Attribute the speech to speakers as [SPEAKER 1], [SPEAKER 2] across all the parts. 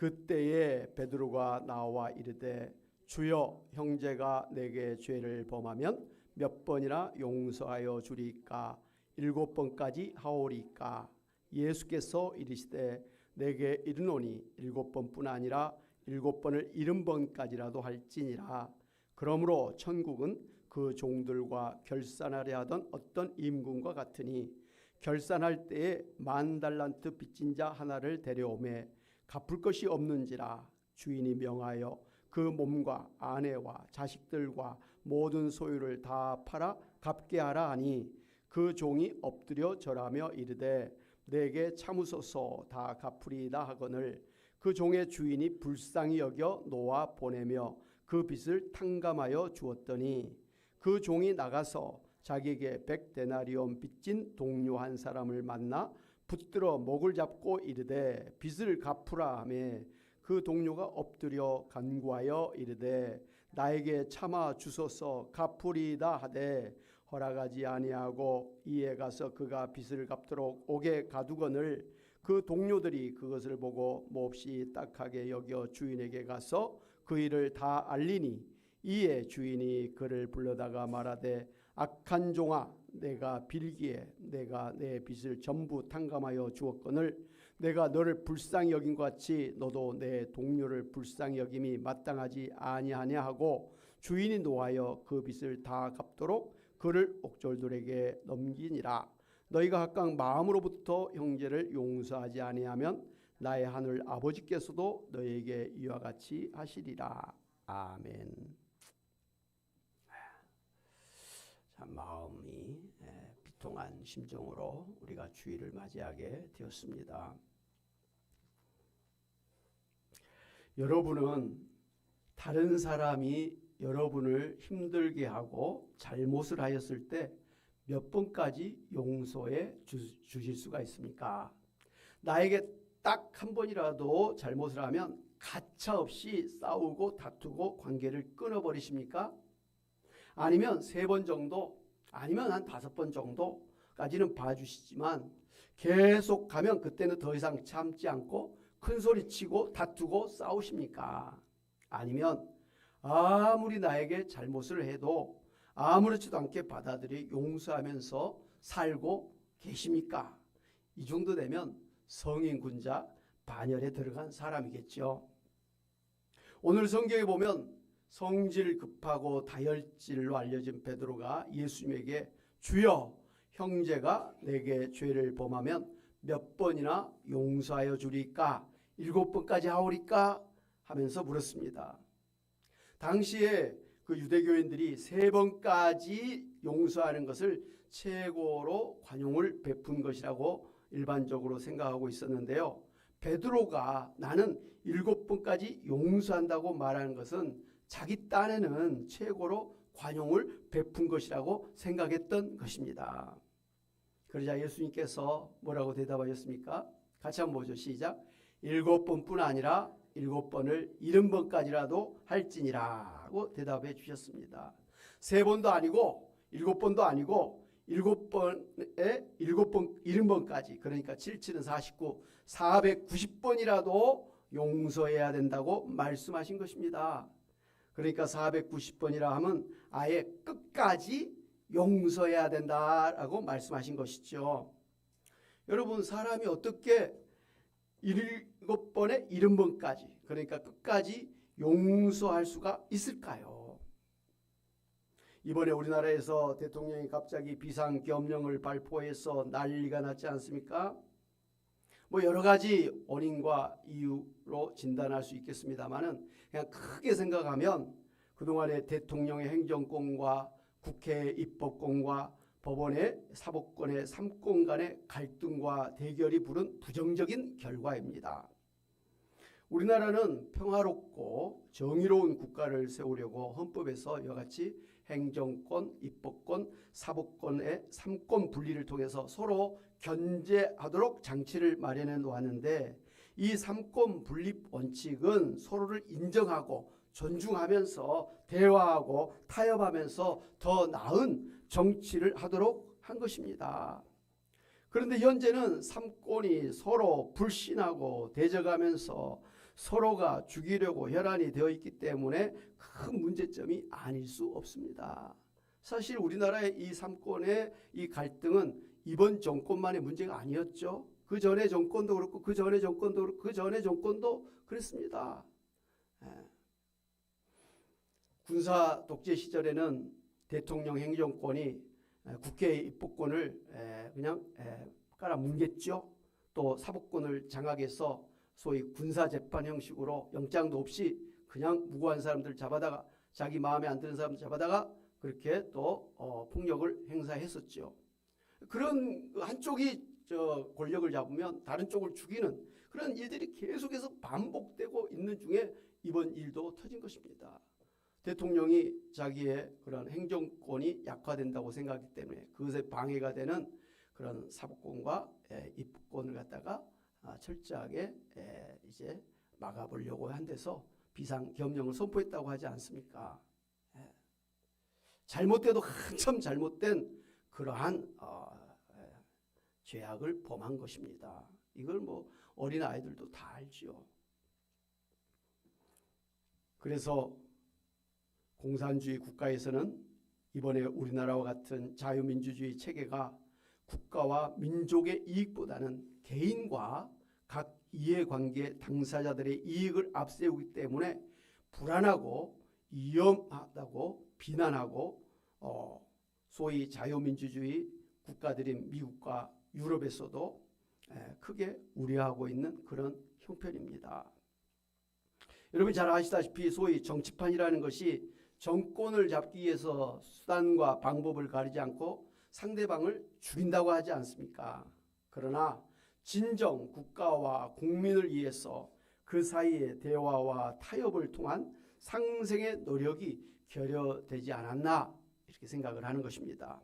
[SPEAKER 1] 그때에 베드로가 나와 이르되 주여, 형제가 내게 죄를 범하면 몇 번이나 용서하여 주리까? 7번까지 하오리까? 예수께서 이르시되 내게 이르노니 7번뿐 아니라 7번을 70번까지라도 할지니라. 그러므로 천국은 그 종들과 결산하려 하던 어떤 임금과 같으니 결산할 때에 10,000달란트 빚진 자 하나를 데려오매 갚을 것이 없는지라. 주인이 명하여 그 몸과 아내와 자식들과 모든 소유를 다 팔아 갚게 하라 하니 그 종이 엎드려 절하며 이르되 내게 참으소서 다 갚으리이다 하거늘 그 종의 주인이 불쌍히 여겨 놓아 보내며 그 빚을 탕감하여 주었더니 그 종이 나가서 자기에게 100데나리온 빚진 동료 한 사람을 만나 붙들어 목을 잡고 이르되 빚을 갚으라 하며 그 동료가 엎드려 간구하여 이르되 나에게 참아 주소서 갚으리이다 하되 허락하지 아니하고 이에 가서 그가 빚을 갚도록 옥에 가두거늘 그 동료들이 그것을 보고 몹시 딱하게 여겨 주인에게 가서 그 일을 다 알리니 이에 주인이 그를 불러다가 말하되 악한 종아, 내가 빌기에 내가 내 빚을 전부 탕감하여 주었거늘 내가 너를 불쌍히 여긴 것 같이 너도 내 동료를 불쌍히 여김이 마땅하지 아니하냐 하고 주인이 노하여 그 빚을 다 갚도록 그를 옥졸들에게 넘기니라. 너희가 각각 마음으로부터 형제를 용서하지 아니하면 나의 하늘 아버지께서도 너희에게 이와 같이 하시리라. 아멘. 자, 마음이 비통한 심정으로 우리가 주일을 맞이하게 되었습니다. 여러분은 다른 사람이 여러분을 힘들게 하고 잘못을 하였을 때 몇 번까지 용서해 주실 수가 있습니까? 나에게 딱 한 번이라도 잘못을 하면 가차없이 싸우고 다투고 관계를 끊어버리십니까? 아니면 3번 정도, 아니면 한 5번 정도까지는 봐주시지만 계속 가면 그때는 더 이상 참지 않고 큰소리치고 다투고 싸우십니까? 아니면 아무리 나에게 잘못을 해도 아무렇지도 않게 받아들여 용서하면서 살고 계십니까? 이 정도 되면 성인 군자 반열에 들어간 사람이겠죠. 오늘 성경에 보면 성질 급하고 다혈질로 알려진 베드로가 예수님에게 주여, 형제가 내게 죄를 범하면 몇 번이나 용서하여 주리까? 7번까지 하오리까? 하면서 물었습니다. 당시에 그 유대교인들이 3번까지 용서하는 것을 최고로 관용을 베푼 것이라고 일반적으로 생각하고 있었는데요. 베드로가 나는 7번까지 용서한다고 말하는 것은 자기 딴에는 최고로 관용을 베푼 것이라고 생각했던 것입니다. 그러자 예수님께서 뭐라고 대답하셨습니까? 같이 한번 보죠. 시작. 7번뿐 아니라 7번을 70번까지라도 할지니라고 대답해 주셨습니다. 3번도 아니고 7번도 아니고 7번에 7번 70번까지, 그러니까 77은 49, 490번이라도 용서해야 된다고 말씀하신 것입니다. 그러니까 490번이라 하면 아예 끝까지 용서해야 된다라고 말씀하신 것이죠. 여러분, 사람이 어떻게 7번에 70번까지, 그러니까 끝까지 용서할 수가 있을까요? 이번에 우리나라에서 대통령이 갑자기 비상계엄령을 발표해서 난리가 났지 않습니까? 여러 가지 원인과 이유로 진단할 수 있겠습니다만은 그냥 크게 생각하면 그동안의 대통령의 행정권과 국회의 입법권과 법원의 사법권의 3권 간의 갈등과 대결이 부른 부정적인 결과입니다. 우리나라는 평화롭고 정의로운 국가를 세우려고 헌법에서 이와 같이 행정권, 입법권, 사법권의 3권 분리를 통해서 서로 견제하도록 장치를 마련해 놓았는데 이 3권 분립 원칙은 서로를 인정하고 존중하면서 대화하고 타협하면서 더 나은 정치를 하도록 한 것입니다. 그런데 현재는 3권이 서로 불신하고 대적하면서 서로가 죽이려고 혈안이 되어 있기 때문에 큰 문제점이 아닐 수 없습니다. 사실 우리나라의 이 삼권의 이 갈등은 이번 정권만의 문제가 아니었죠. 그 전에 정권도 그렇고 그 전에 정권도 그렇고 그 전에 정권도 그랬습니다. 군사 독재 시절에는 대통령 행정권이 국회의 입법권을 그냥 깔아뭉갰죠. 또 사법권을 장악해서 소위 군사재판 형식으로 영장도 없이 그냥 무고한 사람들 잡아다가 자기 마음에 안 드는 사람들 잡아다가 그렇게 또 폭력을 행사했었죠. 그런 한쪽이 권력을 잡으면 다른 쪽을 죽이는 그런 일들이 계속해서 반복되고 있는 중에 이번 일도 터진 것입니다. 대통령이 자기의 그런 행정권이 약화된다고 생각하기 때문에 그것에 방해가 되는 그런 사법권과 입법권을 갖다가 철저하게 이제 막아보려고 한 데서 비상경영을 선포했다고 하지 않습니까? 잘못돼도 한참 잘못된 그러한 죄악을 범한 것입니다. 이걸 뭐 어린 아이들도 다 알죠. 그래서 공산주의 국가에서는 이번에 우리나라와 같은 자유민주주의 체계가 국가와 민족의 이익보다는 개인과 각 이해관계 당사자들의 이익을 앞세우기 때문에 불안하고 위험하다고 비난하고 소위 자유민주주의 국가들인 미국과 유럽에서도 크게 우려하고 있는 그런 형편입니다. 여러분 잘 아시다시피 소위 정치판이라는 것이 정권을 잡기 위해서 수단과 방법을 가리지 않고 상대방을 죽인다고 하지 않습니까? 그러나 진정 국가와 국민을 위해서 그 사이에 대화와 타협을 통한 상생의 노력이 결여되지 않았나 이렇게 생각을 하는 것입니다.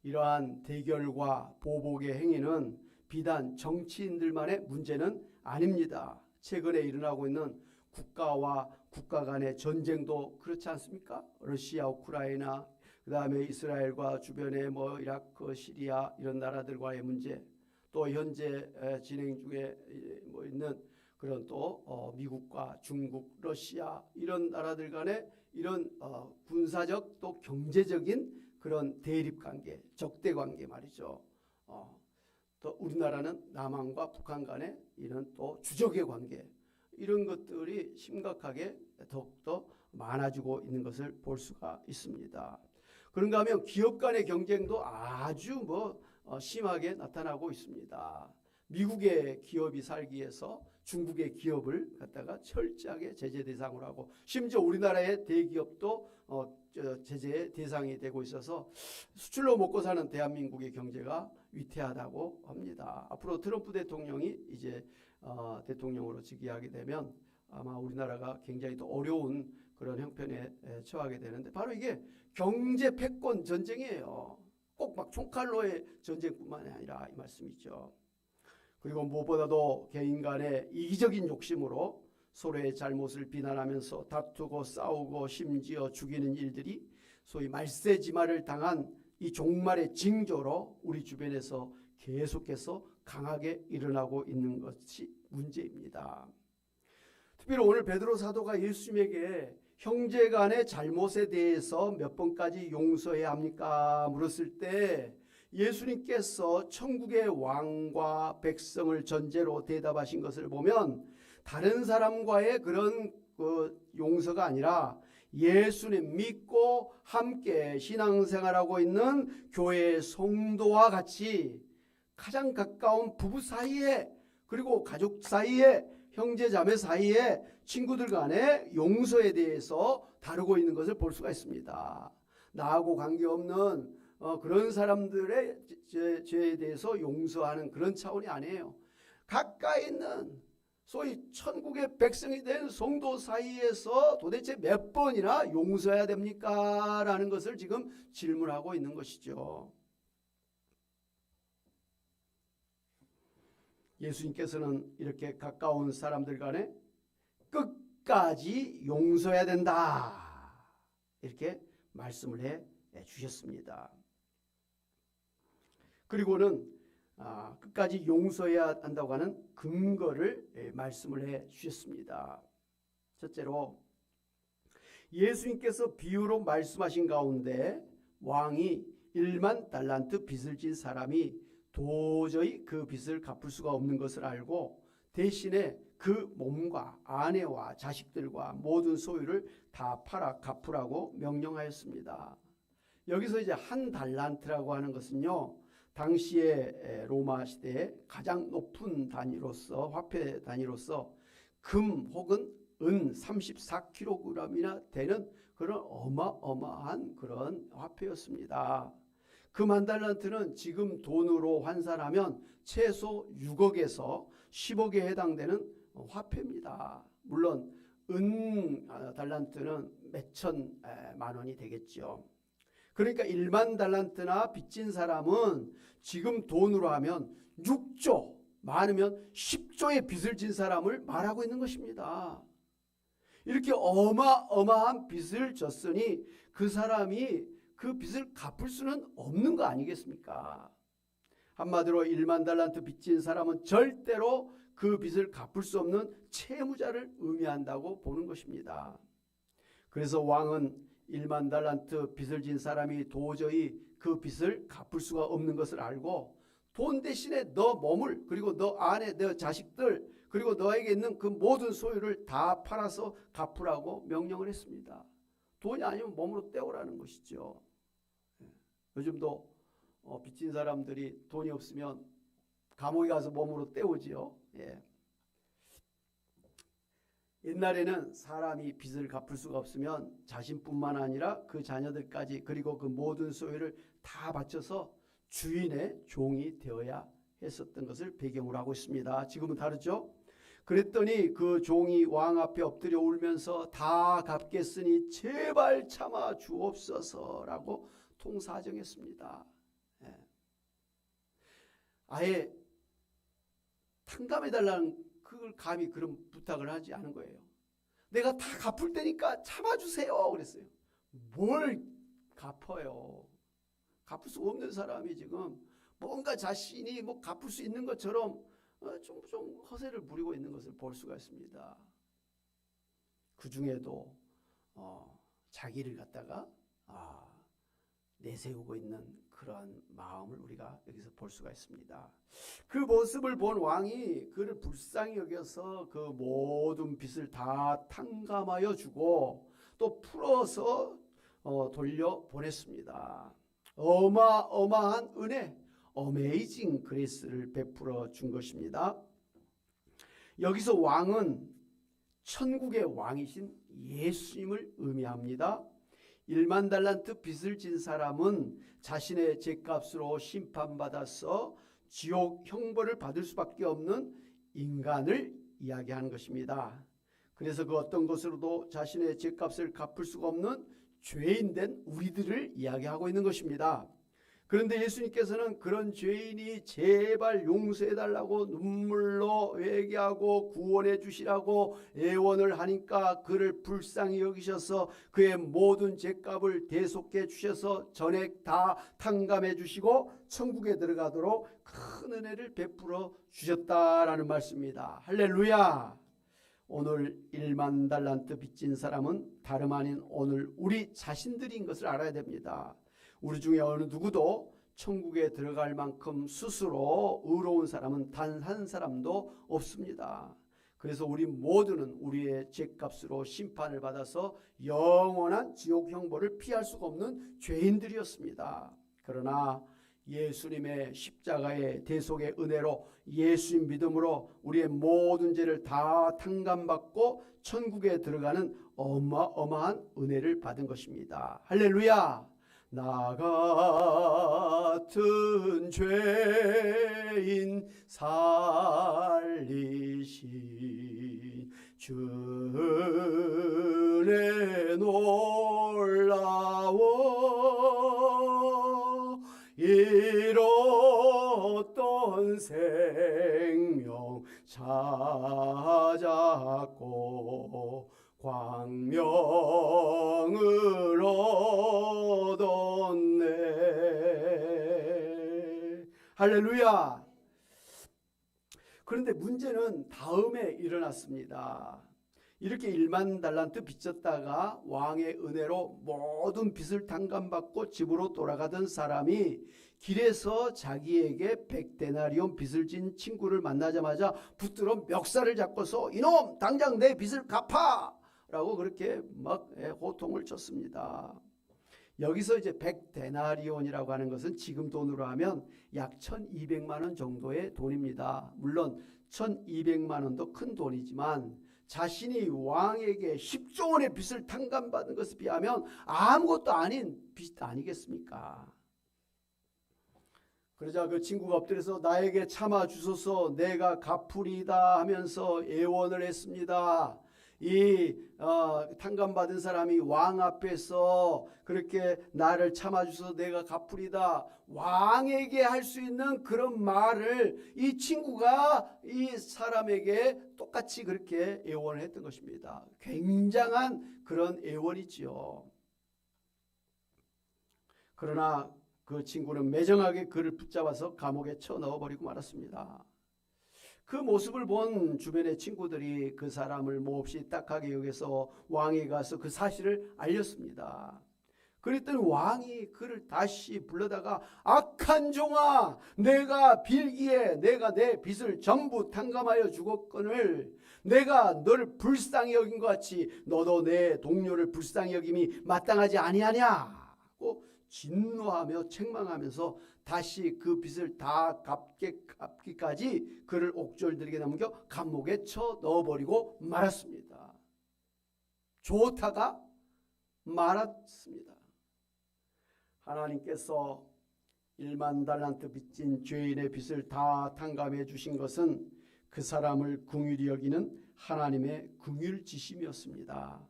[SPEAKER 1] 이러한 대결과 보복의 행위는 비단 정치인들만의 문제는 아닙니다. 최근에 일어나고 있는 국가와 국가 간의 전쟁도 그렇지 않습니까? 러시아, 우크라이나, 그 다음에 이스라엘과 주변의 뭐 이라크, 시리아 이런 나라들과의 문제, 또 현재 진행 중에 뭐 있는 그런 또 미국과 중국, 러시아 이런 나라들 간의 이런 군사적 또 경제적인 그런 대립관계, 적대관계 말이죠. 또 우리나라는 남한과 북한 간의 이런 또 주적의 관계 이런 것들이 심각하게 더욱더 많아지고 있는 것을 볼 수가 있습니다. 그런가 하면 기업 간의 경쟁도 아주 심하게 나타나고 있습니다. 미국의 기업이 살기 위해서 중국의 기업을 갖다가 철저하게 제재 대상으로 하고 심지어 우리나라의 대기업도 제재의 대상이 되고 있어서 수출로 먹고 사는 대한민국의 경제가 위태하다고 합니다. 앞으로 트럼프 대통령이 이제 대통령으로 즉위하게 되면 아마 우리나라가 굉장히 더 어려운 그런 형편에 처하게 되는데 바로 이게 경제 패권 전쟁이에요. 꼭 막 총칼로의 전쟁뿐만이 아니라 이 말씀이죠. 그리고 무엇보다도 개인 간의 이기적인 욕심으로 서로의 잘못을 비난하면서 다투고 싸우고 심지어 죽이는 일들이 소위 말세지마를 당한 이 종말의 징조로 우리 주변에서 계속해서 강하게 일어나고 있는 것이 문제입니다. 특별히 오늘 베드로 사도가 예수님에게 형제 간의 잘못에 대해서 몇 번까지 용서해야 합니까? 물었을 때 예수님께서 천국의 왕과 백성을 전제로 대답하신 것을 보면 다른 사람과의 그런 용서가 아니라 예수님 믿고 함께 신앙생활하고 있는 교회 성도와 같이 가장 가까운 부부 사이에 그리고 가족 사이에 형제 자매 사이에 친구들 간의 용서에 대해서 다루고 있는 것을 볼 수가 있습니다. 나하고 관계없는 그런 사람들의 죄에 대해서 용서하는 그런 차원이 아니에요. 가까이 있는 소위 천국의 백성이 된 성도 사이에서 도대체 몇 번이나 용서해야 됩니까? 라는 것을 지금 질문하고 있는 것이죠. 예수님께서는 이렇게 가까운 사람들 간에 끝까지 용서해야 된다. 이렇게 말씀을 해 주셨습니다. 그리고는 끝까지 용서해야 한다고 하는 근거를 말씀을 해 주셨습니다. 첫째로 예수님께서 비유로 말씀하신 가운데 왕이 1만 달란트 빚을 진 사람이 도저히 그 빚을 갚을 수가 없는 것을 알고 대신에 그 몸과 아내와 자식들과 모든 소유를 다 팔아 갚으라고 명령하였습니다. 여기서 이제 한 달란트라고 하는 것은요, 당시의 로마 시대의 가장 높은 단위로서, 화폐 단위로서 금 혹은 은 34kg이나 되는 그런 어마어마한 그런 화폐였습니다. 금 한 달란트는 지금 돈으로 환산하면 최소 6억에서 10억에 해당되는 화폐입니다. 물론 은 달란트는 몇천만 원이 되겠죠. 그러니까 1만 달란트나 빚진 사람은 지금 돈으로 하면 6조, 많으면 10조의 빚을 진 사람을 말하고 있는 것입니다. 이렇게 어마어마한 빚을 졌으니 그 사람이 그 빚을 갚을 수는 없는 거 아니겠습니까? 한마디로 1만 달란트 빚진 사람은 절대로 그 빚을 갚을 수 없는 채무자를 의미한다고 보는 것입니다. 그래서 왕은 1만 달란트 빚을 진 사람이 도저히 그 빚을 갚을 수가 없는 것을 알고 돈 대신에 너 몸을, 그리고 너 아내, 너 자식들, 그리고 너에게 있는 그 모든 소유를 다 팔아서 갚으라고 명령을 했습니다. 돈이 아니면 몸으로 떼오라는 것이죠. 요즘도 빚진 사람들이 돈이 없으면 감옥에 가서 몸으로 떼오지요. 예. 옛날에는 사람이 빚을 갚을 수가 없으면 자신뿐만 아니라 그 자녀들까지, 그리고 그 모든 소유를 다 바쳐서 주인의 종이 되어야 했었던 것을 배경으로 하고 있습니다. 지금은 다르죠? 그랬더니 그 종이 왕 앞에 엎드려 울면서 다 갚겠으니 제발 참아 주옵소서라고 통사정했습니다. 예. 아예 탕감해달라는 그걸 감히 그런 부탁을 하지 않은 거예요. 내가 다 갚을 테니까 참아주세요 그랬어요. 뭘 갚아요. 갚을 수 없는 사람이 지금 뭔가 자신이 뭐 갚을 수 있는 것처럼 좀 허세를 부리고 있는 것을 볼 수가 있습니다. 그 중에도 자기를 갖다가 내세우고 있는 그런 마음을 우리가 여기서 볼 수가 있습니다. 그 모습을 본 왕이 그를 불쌍히 여겨서 그 모든 빚을 다 탕감하여 주고 또 풀어서 돌려보냈습니다. 어마어마한 은혜, 어메이징 그레이스를 베풀어 준 것입니다. 여기서 왕은 천국의 왕이신 예수님을 의미합니다. 1만 달란트 빚을 진 사람은 자신의 죄값으로 심판받아서 지옥 형벌을 받을 수밖에 없는 인간을 이야기하는 것입니다. 그래서 그 어떤 것으로도 자신의 죄값을 갚을 수가 없는 죄인된 우리들을 이야기하고 있는 것입니다. 그런데 예수님께서는 그런 죄인이 제발 용서해달라고 눈물로 회개하고 구원해 주시라고 애원을 하니까 그를 불쌍히 여기셔서 그의 모든 죄값을 대속해 주셔서 전액 다 탕감해 주시고 천국에 들어가도록 큰 은혜를 베풀어 주셨다라는 말씀입니다. 할렐루야. 오늘 1만 달란트 빚진 사람은 다름 아닌 오늘 우리 자신들인 것을 알아야 됩니다. 우리 중에 어느 누구도 천국에 들어갈 만큼 스스로 의로운 사람은 단 한 사람도 없습니다. 그래서 우리 모두는 우리의 죄값으로 심판을 받아서 영원한 지옥 형벌을 피할 수가 없는 죄인들이었습니다. 그러나 예수님의 십자가의 대속의 은혜로 예수님 믿음으로 우리의 모든 죄를 다 탕감받고 천국에 들어가는 어마어마한 은혜를 받은 것입니다. 할렐루야. 나 같은 죄인 살리신 주의 놀라워 잃었던 생명 찾았고 광명을 얻었네. 할렐루야. 그런데 문제는 다음에 일어났습니다. 이렇게 1만 달란트 빚졌다가 왕의 은혜로 모든 빚을 탕감받고 집으로 돌아가던 사람이 길에서 자기에게 100데나리온 빚을 진 친구를 만나자마자 붙들어 멱살을 잡고서 이놈 당장 내 빚을 갚아! 라고 그렇게 막 호통을 쳤습니다. 여기서 이제 100데나리온이라고 하는 것은 지금 돈으로 하면 약 1200만 원 정도의 돈입니다. 물론 1200만 원도 큰 돈이지만 자신이 왕에게 10조 원의 빚을 탕감받은 것에 비하면 아무것도 아닌 빚 아니겠습니까? 그러자 그 친구가 엎드려서 나에게 참아 주소서 내가 갚으리다 하면서 애원을 했습니다. 이 탕감받은 사람이 왕 앞에서 그렇게 나를 참아주셔서 내가 갚으리다 왕에게 할 수 있는 그런 말을 이 친구가 이 사람에게 똑같이 그렇게 애원을 했던 것입니다. 굉장한 그런 애원이지요. 그러나 그 친구는 매정하게 그를 붙잡아서 감옥에 쳐 넣어버리고 말았습니다. 그 모습을 본 주변의 친구들이 그 사람을 몹시 딱하게 여겨서 왕에 가서 그 사실을 알렸습니다. 그랬더니 왕이 그를 다시 불러다가 악한 종아 내가 빌기에 내가 내 빚을 전부 탕감하여 주었거늘 내가 너를 불쌍히 여긴 것 같이 너도 내 동료를 불쌍히 여김이 마땅하지 아니하냐고 진노하며 책망하면서 다시 그 빚을 다 갚기까지 그를 옥졸들에게 넘겨 감옥에 쳐 넣어버리고 말았습니다. 좋다가 말았습니다. 하나님께서 1만 달란트 빚진 죄인의 빚을 다 탕감해 주신 것은 그 사람을 긍휼히 여기는 하나님의 긍휼지심이었습니다.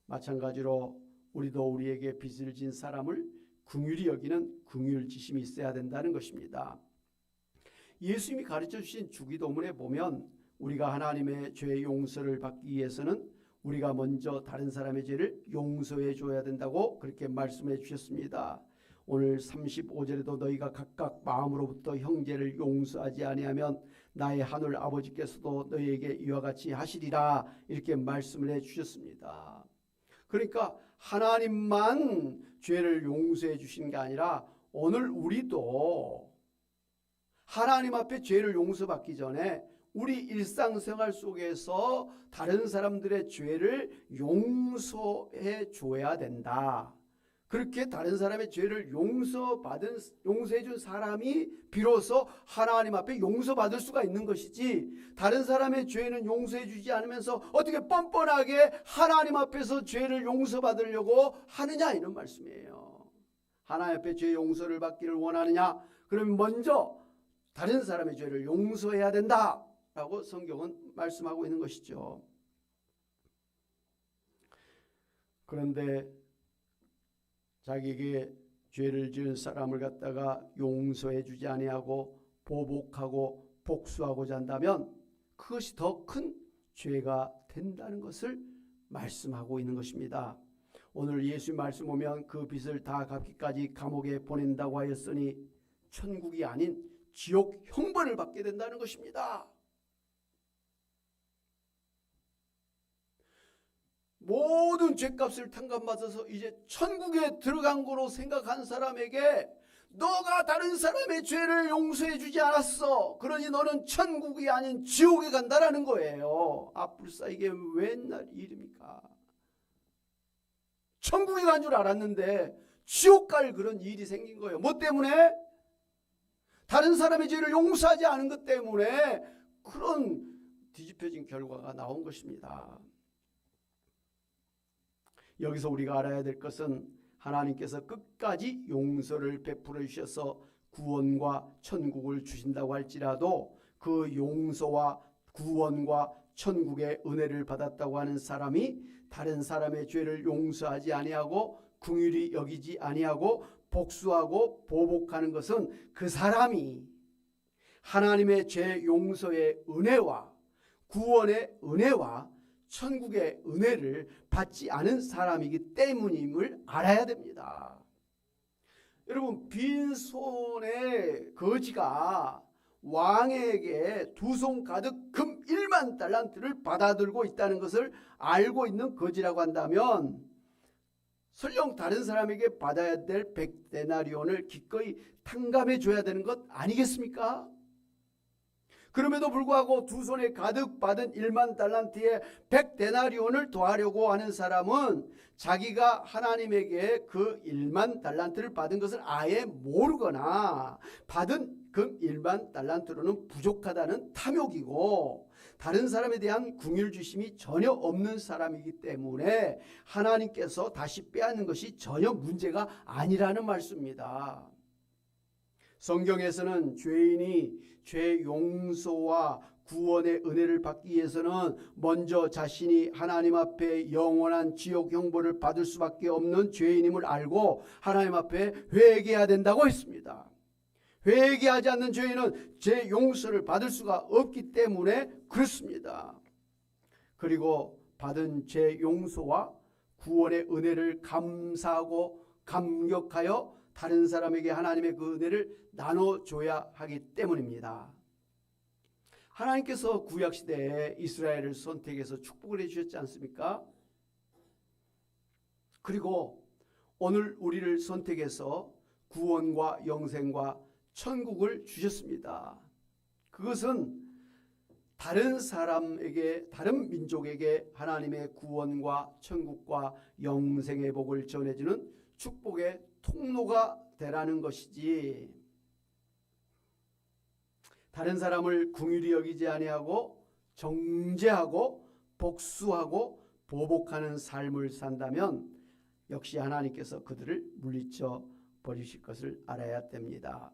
[SPEAKER 1] 마찬가지로 우리도 우리에게 빚을 진 사람을 긍휼히 여기는 긍휼지심이 있어야 된다는 것입니다. 예수님이 가르쳐 주신 주기도문에 보면 우리가 하나님의 죄의 용서를 받기 위해서는 우리가 먼저 다른 사람의 죄를 용서해 줘야 된다고 그렇게 말씀해 주셨습니다. 오늘 35절에도 너희가 각각 마음으로부터 형제를 용서하지 아니하면 나의 하늘 아버지께서도 너희에게 이와 같이 하시리라 이렇게 말씀을 해 주셨습니다. 그러니까 하나님만 죄를 용서해 주시는 게 아니라 오늘 우리도 하나님 앞에 죄를 용서받기 전에 우리 일상생활 속에서 다른 사람들의 죄를 용서해 줘야 된다. 그렇게 다른 사람의 죄를 용서해 준 사람이 비로소 하나님 앞에 용서받을 수가 있는 것이지 다른 사람의 죄는 용서해 주지 않으면서 어떻게 뻔뻔하게 하나님 앞에서 죄를 용서받으려고 하느냐 이런 말씀이에요. 하나님 앞에 죄 용서를 받기를 원하느냐? 그러면 먼저 다른 사람의 죄를 용서해야 된다라고 성경은 말씀하고 있는 것이죠. 그런데 자기에게 죄를 지은 사람을 갖다가 용서해 주지 아니하고 보복하고 복수하고자 한다면 그것이 더 큰 죄가 된다는 것을 말씀하고 있는 것입니다. 오늘 예수 말씀 보면 그 빚을 다 갚기까지 감옥에 보낸다고 하였으니 천국이 아닌 지옥 형벌을 받게 된다는 것입니다. 모든 죄값을 탕감받아서 이제 천국에 들어간 거로 생각한 사람에게 너가 다른 사람의 죄를 용서해 주지 않았어. 그러니 너는 천국이 아닌 지옥에 간다라는 거예요. 불사 이게 웬날 일입니까? 천국에 간 줄 알았는데 지옥 갈 그런 일이 생긴 거예요. 뭐 때문에? 다른 사람의 죄를 용서하지 않은 것 때문에 그런 뒤집혀진 결과가 나온 것입니다. 여기서 우리가 알아야 될 것은 하나님께서 끝까지 용서를 베풀어 주셔서 구원과 천국을 주신다고 할지라도 그 용서와 구원과 천국의 은혜를 받았다고 하는 사람이 다른 사람의 죄를 용서하지 아니하고 긍휼히 여기지 아니하고 복수하고 보복하는 것은 그 사람이 하나님의 죄 용서의 은혜와 구원의 은혜와 천국의 은혜를 받지 않은 사람이기 때문임을 알아야 됩니다. 여러분 빈손의 거지가 왕에게 두 손 가득 금 1만 달란트를 받아들고 있다는 것을 알고 있는 거지라고 한다면 설령 다른 사람에게 받아야 될 100데나리온을 기꺼이 탕감해 줘야 되는 것 아니겠습니까? 그럼에도 불구하고 두 손에 가득 받은 1만 달란트에 100데나리온을 더하려고 하는 사람은 자기가 하나님에게 그 1만 달란트를 받은 것을 아예 모르거나 받은 그 1만 달란트로는 부족하다는 탐욕이고 다른 사람에 대한 긍휼 주심이 전혀 없는 사람이기 때문에 하나님께서 다시 빼앗는 것이 전혀 문제가 아니라는 말씀입니다. 성경에서는 죄인이 죄 용서와 구원의 은혜를 받기 위해서는 먼저 자신이 하나님 앞에 영원한 지옥 형벌을 받을 수밖에 없는 죄인임을 알고 하나님 앞에 회개해야 된다고 했습니다. 회개하지 않는 죄인은 죄 용서를 받을 수가 없기 때문에 그렇습니다. 그리고 받은 죄 용서와 구원의 은혜를 감사하고 감격하여 다른 사람에게 하나님의 그 은혜를 나눠줘야 하기 때문입니다. 하나님께서 구약시대에 이스라엘을 선택해서 축복을 해주셨지 않습니까? 그리고 오늘 우리를 선택해서 구원과 영생과 천국을 주셨습니다. 그것은 다른 사람에게, 다른 민족에게 하나님의 구원과 천국과 영생의 복을 전해주는 축복의 통로가 되라는 것이지, 다른 사람을 긍휼히 여기지 아니하고 정죄하고 복수하고 보복하는 삶을 산다면 역시 하나님께서 그들을 물리쳐 버리실 것을 알아야 됩니다.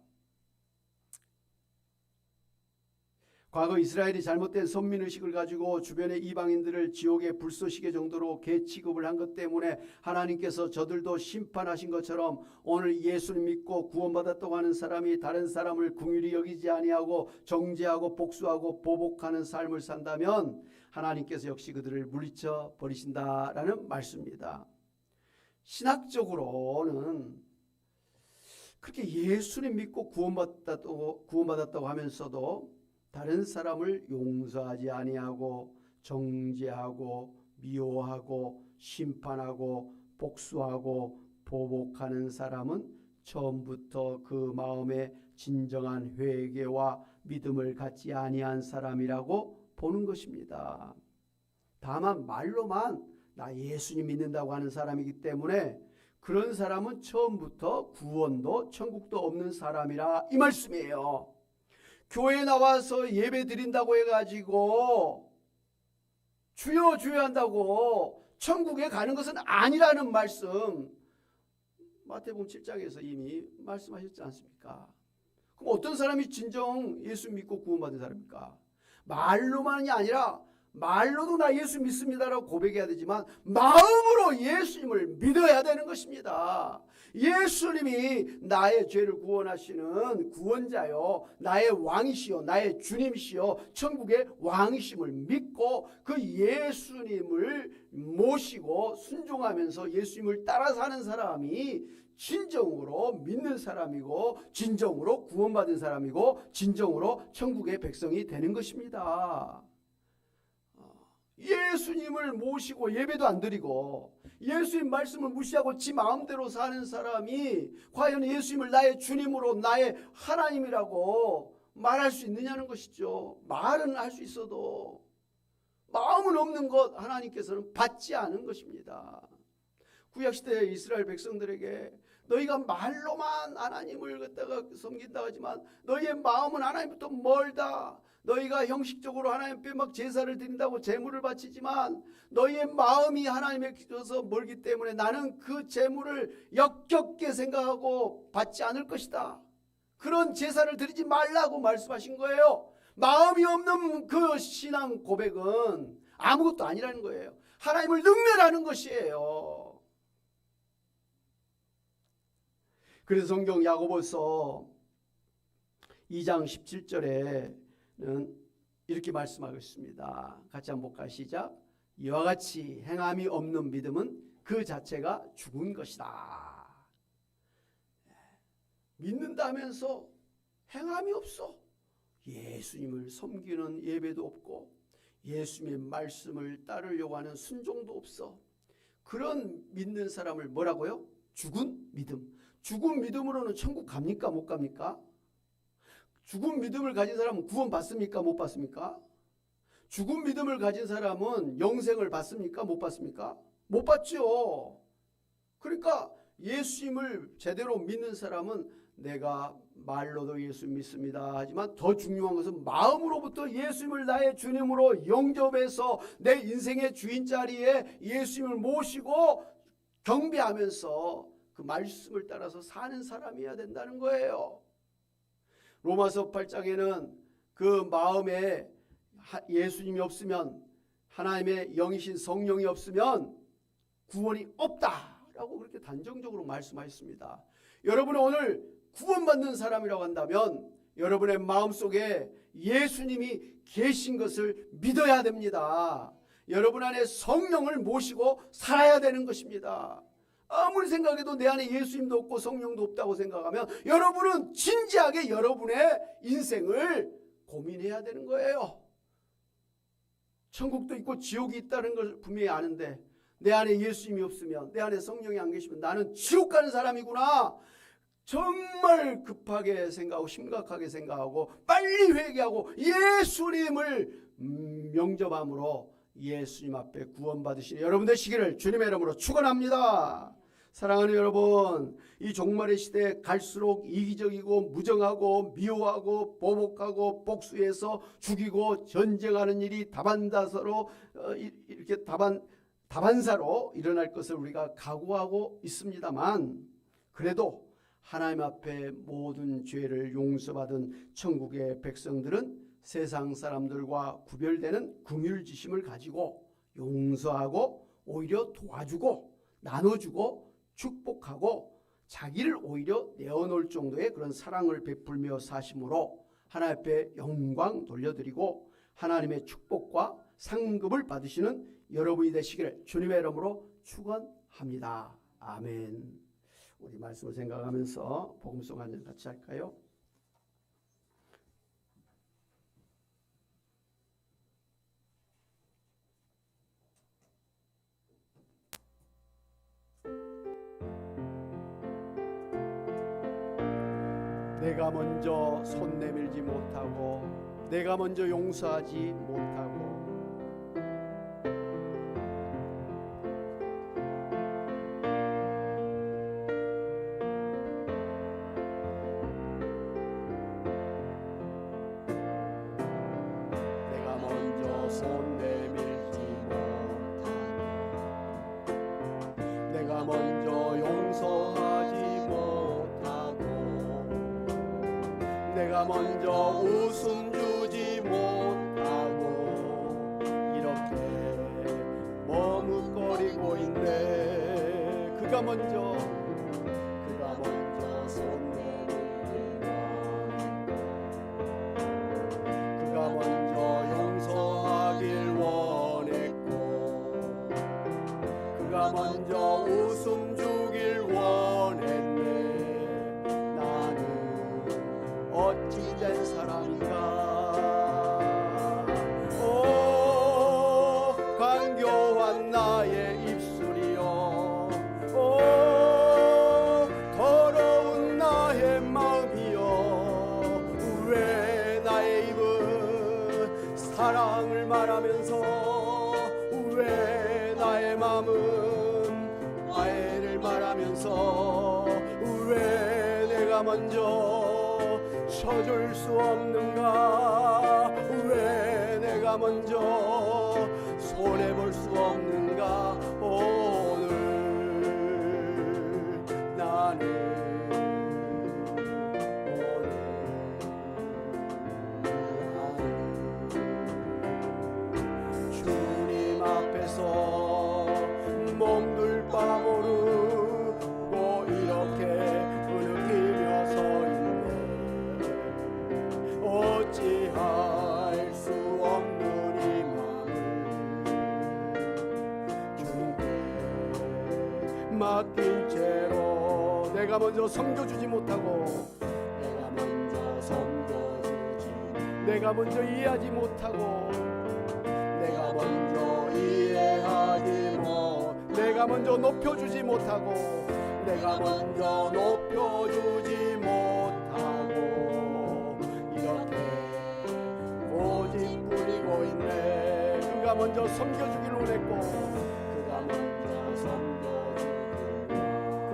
[SPEAKER 1] 과거 이스라엘이 잘못된 선민의식을 가지고 주변의 이방인들을 지옥의 불쏘시개 정도로 개취급을 한 것 때문에 하나님께서 저들도 심판하신 것처럼 오늘 예수를 믿고 구원받았다고 하는 사람이 다른 사람을 긍휼히 여기지 아니하고 정죄하고 복수하고 보복하는 삶을 산다면 하나님께서 역시 그들을 물리쳐 버리신다라는 말씀입니다. 신학적으로는 그렇게 예수를 믿고 구원받았다고 하면서도 다른 사람을 용서하지 아니하고 정죄하고 미워하고 심판하고 복수하고 보복하는 사람은 처음부터 그 마음에 진정한 회개와 믿음을 갖지 아니한 사람이라고 보는 것입니다. 다만 말로만 나 예수님 믿는다고 하는 사람이기 때문에 그런 사람은 처음부터 구원도 천국도 없는 사람이라 이 말씀이에요. 교회 나와서 예배 드린다고 해가지고 주여 주여 한다고 천국에 가는 것은 아니라는 말씀 마태복음 7장에서 이미 말씀하셨지 않습니까? 그럼 어떤 사람이 진정 예수 믿고 구원받은 사람입니까? 말로만이 아니라 말로도 나 예수 믿습니다라고 고백해야 되지만 마음으로 예수님을 믿어야 되는 것입니다. 예수님이 나의 죄를 구원하시는 구원자요, 나의 왕이시요, 나의 주님이시요, 천국의 왕이심을 믿고 그 예수님을 모시고 순종하면서 예수님을 따라 사는 사람이 진정으로 믿는 사람이고 진정으로 구원받은 사람이고 진정으로 천국의 백성이 되는 것입니다. 예수님을 모시고 예배도 안 드리고 예수님 말씀을 무시하고 지 마음대로 사는 사람이 과연 예수님을 나의 주님으로 나의 하나님이라고 말할 수 있느냐는 것이죠. 말은 할 수 있어도 마음은 없는 것 하나님께서는 받지 않은 것입니다. 구약시대 이스라엘 백성들에게 너희가 말로만 하나님을 갖다가 섬긴다 하지만 너희의 마음은 하나님부터 멀다. 너희가 형식적으로 하나님 앞에 막 제사를 드린다고 제물을 바치지만 너희의 마음이 하나님에게서 멀기 때문에 나는 그 제물을 역겹게 생각하고 받지 않을 것이다. 그런 제사를 드리지 말라고 말씀하신 거예요. 마음이 없는 그 신앙 고백은 아무것도 아니라는 거예요. 하나님을 능멸하는 것이에요. 그래서 성경 야고보서 2장 17절에는 이렇게 말씀하고 있습니다. 같이 한번 볼까요? 시작. 이와 같이 행함이 없는 믿음은 그 자체가 죽은 것이다. 믿는다면서 행함이 없어. 예수님을 섬기는 예배도 없고 예수님의 말씀을 따르려고 하는 순종도 없어. 그런 믿는 사람을 뭐라고요? 죽은 믿음. 죽은 믿음으로는 천국 갑니까? 못 갑니까? 죽은 믿음을 가진 사람은 구원 받습니까? 못 받습니까? 죽은 믿음을 가진 사람은 영생을 받습니까? 못 받습니까? 못 받죠. 그러니까 예수님을 제대로 믿는 사람은 내가 말로도 예수 믿습니다 하지만 더 중요한 것은 마음으로부터 예수님을 나의 주님으로 영접해서 내 인생의 주인 자리에 예수님을 모시고 경배하면서 그 말씀을 따라서 사는 사람이어야 된다는 거예요. 로마서 8장에는 그 마음에 예수님이 없으면, 하나님의 영이신 성령이 없으면 구원이 없다라고 그렇게 단정적으로 말씀하셨습니다. 여러분은 오늘 구원받는 사람이라고 한다면 여러분의 마음속에 예수님이 계신 것을 믿어야 됩니다. 여러분 안에 성령을 모시고 살아야 되는 것입니다. 아무리 생각해도 내 안에 예수님도 없고 성령도 없다고 생각하면 여러분은 진지하게 여러분의 인생을 고민해야 되는 거예요. 천국도 있고 지옥이 있다는 걸 분명히 아는데 내 안에 예수님이 없으면, 내 안에 성령이 안 계시면 나는 지옥 가는 사람이구나, 정말 급하게 생각하고 심각하게 생각하고 빨리 회개하고 예수님을 영접함으로 예수님 앞에 구원받으시는 여러분 되시기를 주님의 이름으로 축원합니다. 사랑하는 여러분, 이 종말의 시대에 갈수록 이기적이고 무정하고 미워하고 보복하고 복수해서 죽이고 전쟁하는 일이 다반다서로 이렇게 다반사로 일어날 것을 우리가 각오하고 있습니다만, 그래도 하나님 앞에 모든 죄를 용서받은 천국의 백성들은 세상 사람들과 구별되는 긍휼지심을 가지고 용서하고 오히려 도와주고 나눠주고 축복하고 자기를 오히려 내어놓을 정도의 그런 사랑을 베풀며 사심으로 하나님 앞에 영광 돌려드리고 하나님의 축복과 상급을 받으시는 여러분이 되시기를 주님의 이름으로 축원합니다. 아멘. 우리 말씀을 생각하면서 복음송 한 절 같이 할까요? 내가 먼저 손 내밀지 못하고 내가 먼저 용서하지 못하고 내가 먼저 손 내밀지 못하고 내가 먼저 용서하지 못하고 내가 먼저 웃음 주지 못하고 이렇게 머뭇거리고 있네. 그가 먼저 손 내밀고 그가 먼저 용서하길 원했고 그가 먼저 웃음 주길 원했네. 나는 어찌된 사람인가. 오 간교한 나의 입술이여, 오 더러운 나의 마음이여, 왜 나의 입은 사랑을 말하면서 왜 나의 마음은 화해를 말하면서 왜 내가 먼저 쳐줄 수 없는가, 왜 내가 먼저 손해볼 수 없는가. 오늘 나는 주님 앞에서 몸둘 바 모르고 이렇게 흐느끼며 서 있네. 어찌할 수 없는 이 마음을 주님께 맡긴 채로 내가 먼저 섬겨주지 못하고 내가 먼저 섬겨주지 내가 먼저 이해하지 못하고
[SPEAKER 2] 내가 먼저 이해하지 못
[SPEAKER 1] 내가 먼저 높여주지 못하고
[SPEAKER 2] 내가 먼저 높여주지 못하고 이렇게 고집 부리고 있네.
[SPEAKER 1] 그가 먼저 섬겨주길 원했고
[SPEAKER 2] 그가 먼저 섬겨주길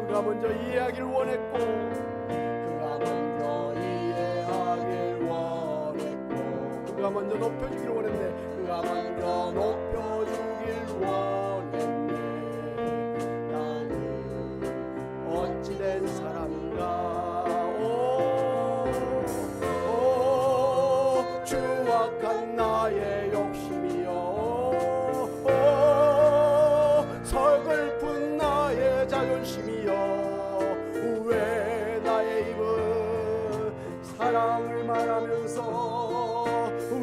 [SPEAKER 1] 그가 먼저 이해하길 원했고
[SPEAKER 2] 그가 먼저 이해하길 원했고
[SPEAKER 1] 그가 먼저 높여주길 원했네.
[SPEAKER 2] 그가 먼저 높여주길 원했네. 나는 어찌된 사람인가.
[SPEAKER 1] 오, 추악한 나의 욕심이여 서글픈 나의 자존심이여 왜 나의 입은 사랑을 말하면서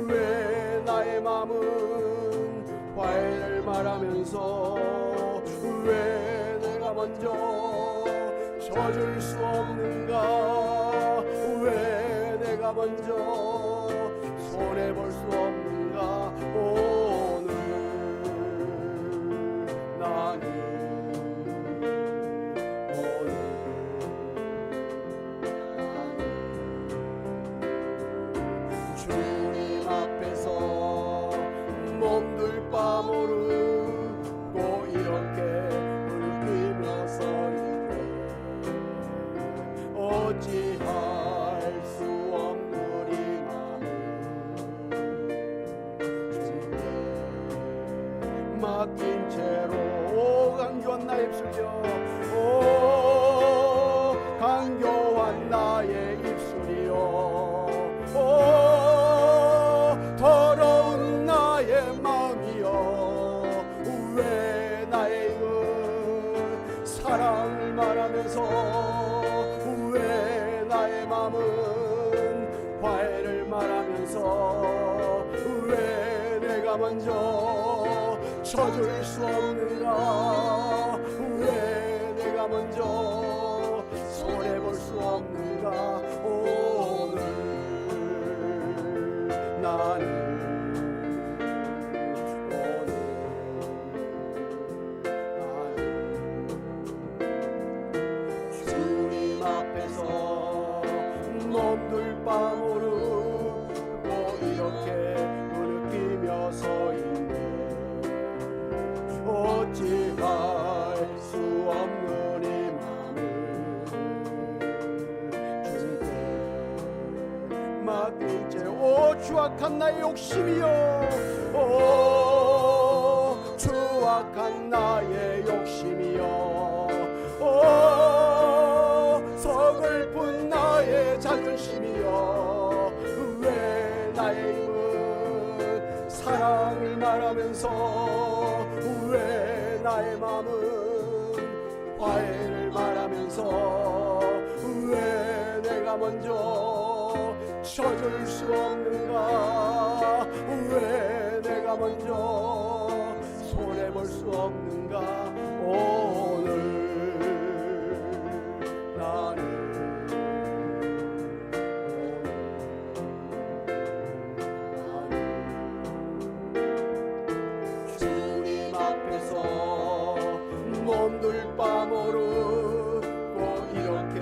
[SPEAKER 1] 왜 나의 마음은 화해를 말하면서 왜 내가 먼저 져줄 수 없는가 왜 내가 먼저 손해볼 수 없는가 오늘 나는
[SPEAKER 2] 주님 앞에서 몸둘 바 모르고 이렇게 울기며 서 있네. 어찌할 수 없는 이 마음 주께
[SPEAKER 1] 맡긴 채로 오 강교한 나의 입술이여 오 강교한 나의 입술이여 오 더러운 나의 마음이여 왜 나의 입은 사랑을 말하면서 왜 나의 마음은 화해를 말하면서 왜 내가 먼저 져줄 수 없는가 왜 내가 먼저 손해볼 수 없는가 오늘 나는
[SPEAKER 2] 주님 앞에서 몸둘 바 모르고 이렇게 느끼며 서 있네. 어찌할 수 없는 이 마음을 주께
[SPEAKER 1] 맡긴 채오 추악한 나의 욕심이여 오 추악한 나의 욕심이여 오 서글픈 나의 자존심이여 왜 나의 입은 사랑을 말하면서 왜 나의 마음은 화해를 말하면서 왜 내가 먼저 져줄 수 없는가 왜 내가 먼저 손해볼 수 없는가 오늘 나는
[SPEAKER 2] 주님 앞에서 몸둘 바 모르고 이렇게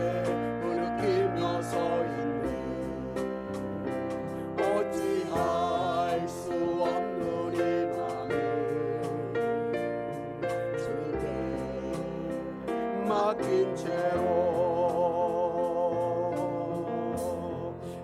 [SPEAKER 2] 느끼며 서 있네. 어찌할 수 없는 이 마음을 주께 맡긴 채로